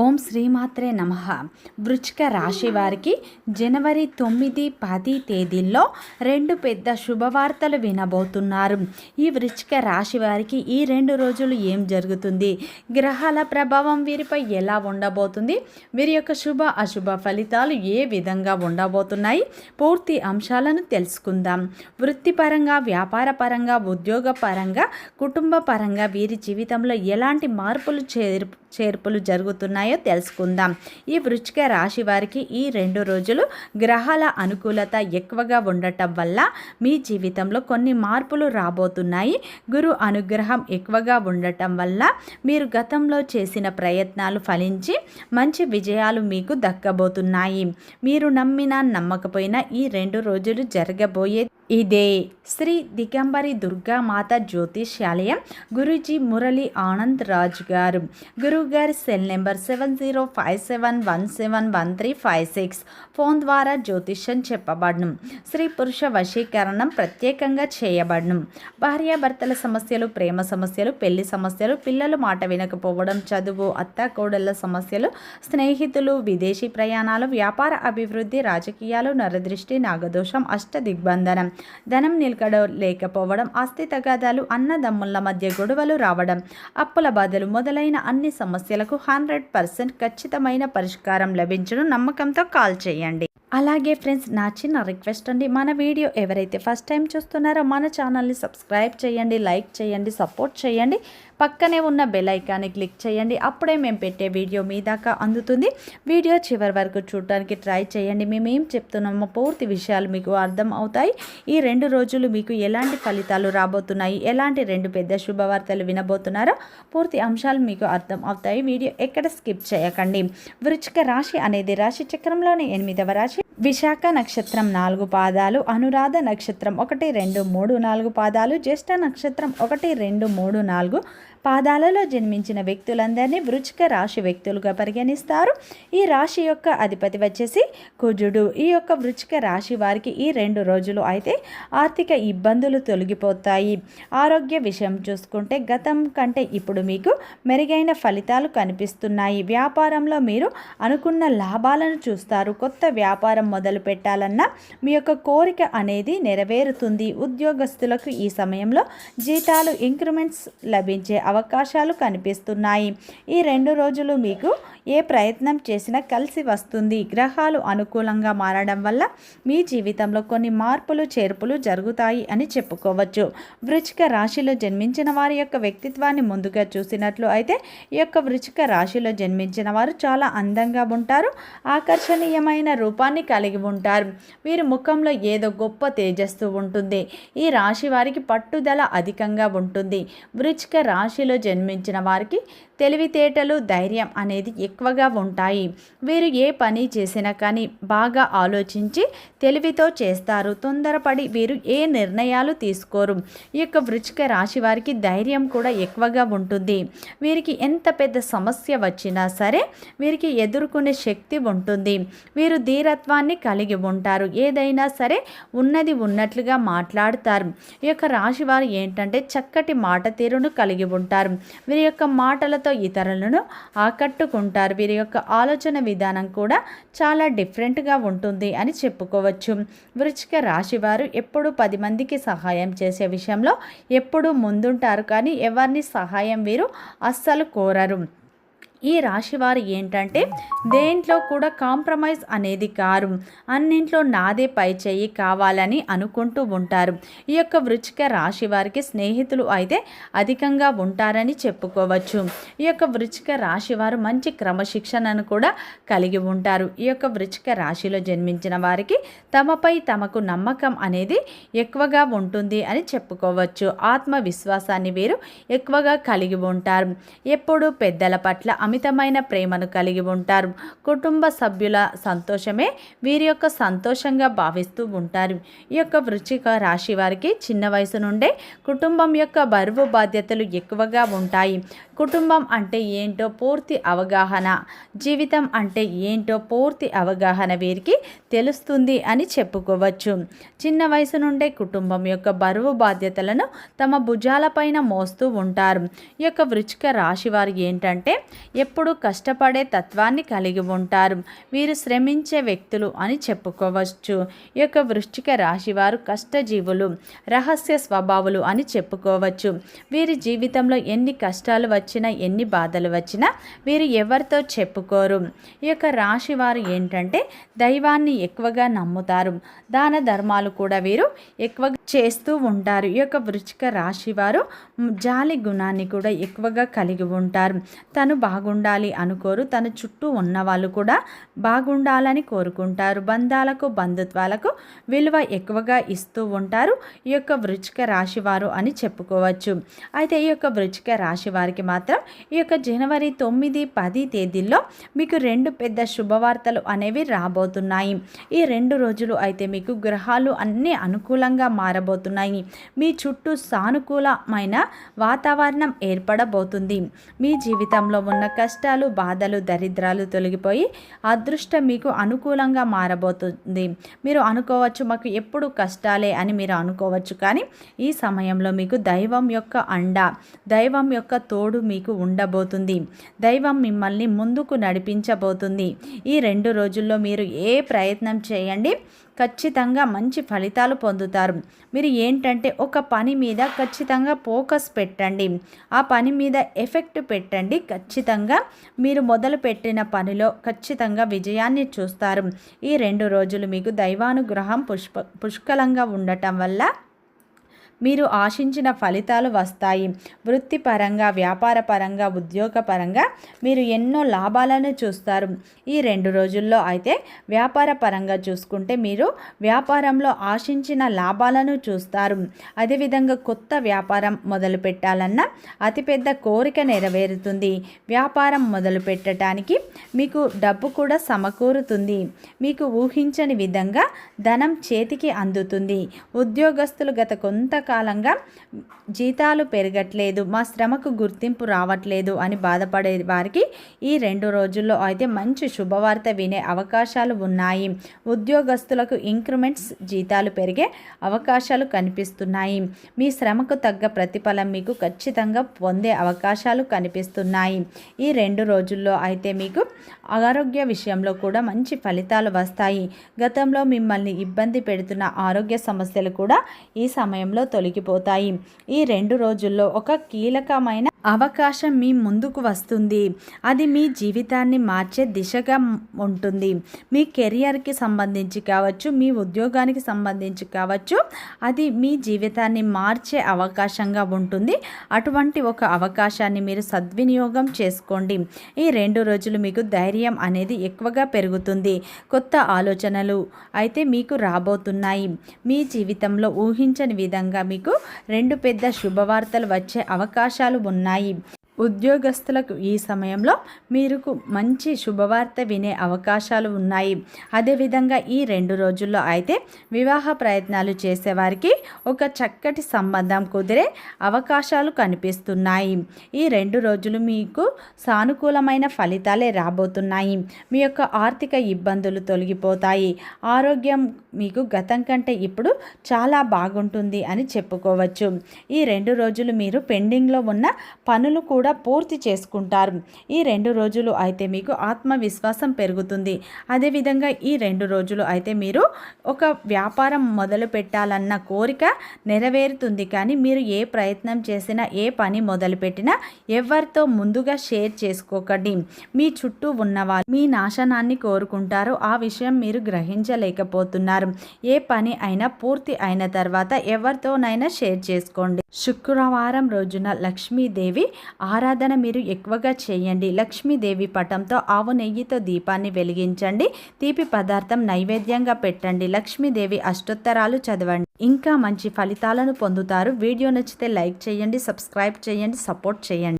ఓం శ్రీమాత్రే నమః. వృశ్చిక రాశి వారికి జనవరి 9, 10 తేదీల్లో 2 పెద్ద శుభవార్తలు వినబోతున్నారు. ఈ వృశ్చిక రాశి వారికి ఈ 2 రోజులు ఏం జరుగుతుంది, గ్రహాల ప్రభావం వీరిపై ఎలా ఉండబోతుంది, వీరి యొక్క శుభ అశుభ ఫలితాలు ఏ విధంగా ఉండబోతున్నాయి, పూర్తి అంశాలను తెలుసుకుందాం. వృత్తిపరంగా, వ్యాపార పరంగా, ఉద్యోగ పరంగా, కుటుంబ పరంగా వీరి జీవితంలో ఎలాంటి మార్పులు చేర్పులు జరుగుతున్నాయో తెలుసుకుందాం. ఈ వృశ్చిక రాశి వారికి ఈ 2 రోజులు గ్రహాల అనుకూలత ఎక్కువగా ఉండటం వల్ల మీ జీవితంలో కొన్ని మార్పులు రాబోతున్నాయి. గురు అనుగ్రహం ఎక్కువగా ఉండటం వల్ల మీరు గతంలో చేసిన ప్రయత్నాలు ఫలించి మంచి విజయాలు మీకు దక్కబోతున్నాయి. మీరు నమ్మినా నమ్మకపోయినా ఈ 2 రోజులు జరగబోయే ఇదే. శ్రీ దిగంబరి దుర్గామాత జ్యోతిష్యాలయం, గురూజీ మురళీ ఆనంద్ రాజ్ గారు. గురువుగారి సెల్ నెంబర్ 7057171356. ఫోన్ ద్వారా జ్యోతిష్యం చెప్పబడను. స్త్రీ పురుష వశీకరణం ప్రత్యేకంగా చేయబడను. భార్యాభర్తల సమస్యలు, ప్రేమ సమస్యలు, పెళ్లి సమస్యలు, పిల్లలు మాట వినకపోవడం, చదువు, అత్తాకోడళ్ల సమస్యలు, స్నేహితులు, విదేశీ ప్రయాణాలు, వ్యాపార అభివృద్ధి, రాజకీయాలు, నరదృష్టి, నాగదోషం, అష్టదిగ్బంధనం, ధనం నిలకడ లేకపోవడం, ఆస్తి తగాదాలు, అన్నదమ్ముల మధ్య గొడవలు రావడం, అప్పుల బాధలు మొదలైన అన్ని సమస్యలకు 100% ఖచ్చితమైన పరిష్కారం లభించడం. నమ్మకంతో కాల్ చేయండి. అలాగే ఫ్రెండ్స్, నా చిన్న రిక్వెస్ట్ అండి, మన వీడియో ఎవరైతే ఫస్ట్ టైం చూస్తున్నారో మన ఛానల్ని సబ్స్క్రైబ్ చేయండి, లైక్ చేయండి, సపోర్ట్ చేయండి. పక్కనే ఉన్న బెల్ ఐకాన్ని క్లిక్ చేయండి. అప్పుడే మేము పెట్టే వీడియో మీ దాకా అందుతుంది. వీడియో చివరి వరకు చూడడానికి ట్రై చేయండి. మేమేం చెప్తున్నామో పూర్తి విషయాలు మీకు అర్థం అవుతాయి. ఈ 2 రోజులు మీకు ఎలాంటి ఫలితాలు రాబోతున్నాయి, ఎలాంటి 2 పెద్ద శుభవార్తలు వినబోతున్నారో పూర్తి అంశాలు మీకు అర్థం అవుతాయి. వీడియో ఎక్కడ స్కిప్ చేయకండి. వృశ్చిక రాశి అనేది రాశి చక్రంలోని 8వ రాశి. విశాఖ నక్షత్రం 4 పాదాలు, అనురాధ నక్షత్రం 1, 2, 3, 4 పాదాలు, జ్యేష్ఠ నక్షత్రం 1, 2, 3, 4 పాదాలలో జన్మించిన వ్యక్తులందరినీ వృశ్చిక రాశి వ్యక్తులుగా పరిగణిస్తారు. ఈ రాశి యొక్క అధిపతి వచ్చేసి కుజుడు. ఈ యొక్క వృశ్చిక రాశి వారికి ఈ 2 రోజులు అయితే ఆర్థిక ఇబ్బందులు తొలగిపోతాయి. ఆరోగ్య విషయం చూసుకుంటే గతం కంటే ఇప్పుడు మీకు మెరుగైన ఫలితాలు కనిపిస్తున్నాయి. వ్యాపారంలో మీరు అనుకున్న లాభాలను చూస్తారు. కొత్త వ్యాపారం మొదలు పెట్టాలన్నా మీ యొక్క కోరిక అనేది నెరవేరుతుంది. ఉద్యోగస్తులకు ఈ సమయంలో జీతాలు, ఇంక్రిమెంట్స్ లభించే అవకాశాలు కనిపిస్తున్నాయి. ఈ 2 రోజులు మీకు ఏ ప్రయత్నం చేసినా కలిసి వస్తుంది. గ్రహాలు అనుకూలంగా మారడం వల్ల మీ జీవితంలో కొన్ని మార్పులు చేర్పులు జరుగుతాయి అని చెప్పుకోవచ్చు. వృశ్చిక రాశిలో జన్మించిన వారి యొక్క వ్యక్తిత్వాన్ని ముందుగా చూసినట్లు అయితే ఈ యొక్క వృశ్చిక రాశిలో జన్మించిన వారు చాలా అందంగా ఉంటారు. ఆకర్షణీయమైన రూపాన్ని కలిగి ఉంటారు. వీరి ముఖంలో ఏదో గొప్ప తేజస్సు ఉంటుంది. ఈ రాశి వారికి పట్టుదల అధికంగా ఉంటుంది. వృశ్చిక రాశిలో జన్మించిన వారికి తెలివితేటలు, ధైర్యం అనేది ఎక్కువగా ఉంటాయి. వీరు ఏ పని చేసినా కానీ బాగా ఆలోచించి తెలివితో చేస్తారు. తొందరపడి వీరు ఏ నిర్ణయాలు తీసుకోరు. ఈ యొక్క వృశ్చిక రాశి వారికి ధైర్యం కూడా ఎక్కువగా ఉంటుంది. వీరికి ఎంత పెద్ద సమస్య వచ్చినా సరే వీరికి ఎదుర్కొనే శక్తి ఉంటుంది. వీరు ధీరత్వాన్ని కలిగి ఉంటారు. ఏదైనా సరే ఉన్నది ఉన్నట్లుగా మాట్లాడతారు. ఈ యొక్క రాశి వారు ఏంటంటే చక్కటి మాట తీరును కలిగి ఉంటారు. వీరి యొక్క మాటలతో ఇతరులను ఆకట్టుకుంటారు. వీరి యొక్క ఆలోచన విధానం కూడా చాలా డిఫరెంట్గా ఉంటుంది అని చెప్పుకోవచ్చు. వృశ్చిక రాశి వారు ఎప్పుడు 10 మందికి సహాయం చేసే విషయంలో ఎప్పుడూ ముందుంటారు. కానీ ఎవరిని సహాయం వీరు అస్సలు కోరరు. ఈ రాశివారు ఏంటంటే దేంట్లో కూడా కాంప్రమైజ్ అనేది కారు. అన్నింట్లో నాదే పై చేయి కావాలని అనుకుంటూ ఉంటారు. ఈ యొక్క వృశ్చిక రాశి వారికి స్నేహితులు అయితే అధికంగా ఉంటారని చెప్పుకోవచ్చు. ఈ యొక్క వృశ్చిక రాశి వారు మంచి క్రమశిక్షణను కూడా కలిగి ఉంటారు. ఈ యొక్క వృశ్చిక రాశిలో జన్మించిన వారికి తమపై తమకు నమ్మకం అనేది ఎక్కువగా ఉంటుంది అని చెప్పుకోవచ్చు. ఆత్మవిశ్వాసాన్ని వీరు ఎక్కువగా కలిగి ఉంటారు. ఎప్పుడూ పెద్దల పట్ల అమితమైన ప్రేమను కలిగి ఉంటారు. కుటుంబ సభ్యుల సంతోషమే వీరి యొక్క సంతోషంగా భావిస్తూ ఉంటారు. ఈ యొక్క వృశ్చిక రాశి వారికి చిన్న వయసు నుండే కుటుంబం యొక్క బరువు బాధ్యతలు ఎక్కువగా ఉంటాయి. కుటుంబం అంటే ఏంటో పూర్తి అవగాహన, జీవితం అంటే ఏంటో పూర్తి అవగాహన వీరికి తెలుస్తుంది అని చెప్పుకోవచ్చు. చిన్న వయసు నుండే కుటుంబం యొక్క బరువు బాధ్యతలను తమ భుజాలపైన మోస్తూ ఉంటారు. ఈ యొక్క వృశ్చిక రాశి వారు ఏంటంటే ఎప్పుడు కష్టపడే తత్వాన్ని కలిగి ఉంటారు. వీరు శ్రమించే వ్యక్తులు అని చెప్పుకోవచ్చు. ఈ యొక్క వృశ్చిక రాశి వారు కష్టజీవులు, రహస్య స్వభావులు అని చెప్పుకోవచ్చు. వీరి జీవితంలో ఎన్ని కష్టాలు వచ్చినా, ఎన్ని బాధలు వచ్చినా వీరు ఎవరితో చెప్పుకోరు. ఈ యొక్క రాశి వారు ఏంటంటే దైవాన్ని ఎక్కువగా నమ్ముతారు. దాన ధర్మాలు కూడా వీరు ఎక్కువగా చేస్తూ ఉంటారు. ఈ యొక్క వృశ్చిక రాశి వారు జాలి గుణాన్ని కూడా ఎక్కువగా కలిగి ఉంటారు. తను బాగుండాలి అనుకోరు, తన చుట్టూ ఉన్న వాళ్ళు కూడా బాగుండాలని కోరుకుంటారు. బంధాలకు, బంధుత్వాలకు విలువ ఎక్కువగా ఇస్తూ ఉంటారు ఈ యొక్క వృశ్చిక రాశి వారు అని చెప్పుకోవచ్చు. అయితే ఈ యొక్క వృశ్చిక రాశి వారికి మాత్రం ఈ యొక్క జనవరి 9, 10 తేదీల్లో మీకు 2 పెద్ద శుభవార్తలు అనేవి రాబోతున్నాయి. ఈ 2 రోజులు అయితే మీకు గ్రహాలు అన్నీ అనుకూలంగా మారబోతున్నాయి. మీ చుట్టూ సానుకూలమైన వాతావరణం ఏర్పడబోతుంది. మీ జీవితంలో ఉన్న కష్టాలు, బాధలు, దరిద్రాలు తొలగిపోయి అదృష్టం మీకు అనుకూలంగా మారబోతుంది. మీరు అనుకోవచ్చు మాకు ఎప్పుడు కష్టాలే అని మీరు అనుకోవచ్చు, కానీ ఈ సమయంలో మీకు దైవం యొక్క అండ, దైవం యొక్క తోడు మీకు ఉండబోతుంది. దైవం మిమ్మల్ని ముందుకు నడిపించబోతుంది. ఈ 2 రోజుల్లో మీరు ఏ ప్రయత్నం చేయండి, ఖచ్చితంగా మంచి ఫలితాలు పొందుతారు. మీరు ఏంటంటే ఒక పని మీద ఖచ్చితంగా ఫోకస్ పెట్టండి, ఆ పని మీద ఎఫెక్ట్ పెట్టండి. ఖచ్చితంగా మీరు మొదలుపెట్టిన పనిలో ఖచ్చితంగా విజయాన్ని చూస్తారు. ఈ 2 రోజులు మీకు దైవానుగ్రహం పుష్కలంగా ఉండటం వల్ల మీరు ఆశించిన ఫలితాలు వస్తాయి. వృత్తిపరంగా, వ్యాపారపరంగా, ఉద్యోగపరంగా మీరు ఎన్నో లాభాలను చూస్తారు. ఈ 2 రోజుల్లో అయితే వ్యాపార పరంగా చూసుకుంటే మీరు వ్యాపారంలో ఆశించిన లాభాలను చూస్తారు. అదేవిధంగా కొత్త వ్యాపారం మొదలు పెట్టాలన్న అతిపెద్ద కోరిక నెరవేరుతుంది. వ్యాపారం మొదలు పెట్టడానికి మీకు డబ్బు కూడా సమకూరుతుంది. మీకు ఊహించని విధంగా ధనం చేతికి అందుతుంది. ఉద్యోగస్తులు గత కొంతకాలంగా జీతాలు పెరగట్లేదు, మా శ్రమకు గుర్తింపు రావట్లేదు అని బాధపడే వారికి ఈ 2 రోజుల్లో అయితే మంచి శుభవార్త వినే అవకాశాలు ఉన్నాయి. ఉద్యోగస్తులకు ఇంక్రిమెంట్స్, జీతాలు పెరిగే అవకాశాలు కనిపిస్తున్నాయి. మీ శ్రమకు తగ్గ ప్రతిఫలం మీకు ఖచ్చితంగా పొందే అవకాశాలు కనిపిస్తున్నాయి. ఈ 2 రోజుల్లో అయితే మీకు ఆరోగ్య విషయంలో కూడా మంచి ఫలితాలు వస్తాయి. గతంలో మిమ్మల్ని ఇబ్బంది పెడుతున్న ఆరోగ్య సమస్యలు కూడా ఈ సమయంలో తొలగిపోతాయి. ఈ 2 రోజుల్లో ఒక కీలకమైన అవకాశం మీ ముందుకు వస్తుంది. అది మీ జీవితాన్ని మార్చే దిశగా ఉంటుంది. మీ కెరియర్కి సంబంధించి కావచ్చు, మీ ఉద్యోగానికి సంబంధించి కావచ్చు, అది మీ జీవితాన్ని మార్చే అవకాశంగా ఉంటుంది. అటువంటి ఒక అవకాశాన్ని మీరు సద్వినియోగం చేసుకోండి. ఈ 2 రోజులు మీకు ధైర్యం అనేది ఎక్కువగా పెరుగుతుంది. కొత్త ఆలోచనలు అయితే మీకు రాబోతున్నాయి. మీ జీవితంలో ఊహించని విధంగా మీకు 2 పెద్ద శుభవార్తలు వచ్చే అవకాశాలు ఉన్నాయి. ఉద్యోగస్తులకు ఈ సమయంలో మీరు మంచి శుభవార్త వినే అవకాశాలు ఉన్నాయి. అదేవిధంగా ఈ 2 రోజుల్లో అయితే వివాహ ప్రయత్నాలు చేసేవారికి ఒక చక్కటి సంబంధం కుదిరే అవకాశాలు కనిపిస్తున్నాయి. ఈ 2 రోజులు మీకు సానుకూలమైన ఫలితాలే రాబోతున్నాయి. మీ యొక్క ఆర్థిక ఇబ్బందులు తొలగిపోతాయి. ఆరోగ్యం మీకు గతం కంటే ఇప్పుడు చాలా బాగుంటుంది అని చెప్పుకోవచ్చు. ఈ 2 రోజులు మీరు పెండింగ్లో ఉన్న పనులు కూడా పూర్తి చేసుకుంటారు. ఈ 2 రోజులు అయితే మీకు ఆత్మవిశ్వాసం పెరుగుతుంది. అదేవిధంగా ఈ 2 రోజులు అయితే మీరు ఒక వ్యాపారం మొదలు పెట్టాలన్న కోరిక నెరవేరుతుంది. కానీ మీరు ఏ ప్రయత్నం చేసినా, ఏ పని మొదలుపెట్టినా ఎవరితో ముందుగా షేర్ చేసుకోకండి. మీ చుట్టూ ఉన్నవాళ్ళు మీ నాశనాన్ని కోరుకుంటారు. ఆ విషయం మీరు గ్రహించలేకపోతున్నారు. ఏ పని అయినా పూర్తి అయిన తర్వాత ఎవరితోనైనా షేర్ చేసుకోండి. శుక్రవారం రోజున లక్ష్మీదేవి ఆరాధన మీరు ఎక్కువగా చేయండి. లక్ష్మీదేవి పటంతో ఆవు నెయ్యితో దీపాన్ని వెలిగించండి. తీపి పదార్థం నైవేద్యంగా పెట్టండి. లక్ష్మీదేవి అష్టోత్తరాలు చదవండి. ఇంకా మంచి ఫలితాలను పొందుతారు. వీడియో నచ్చితే లైక్ చేయండి, సబ్స్క్రైబ్ చేయండి, సపోర్ట్ చేయండి.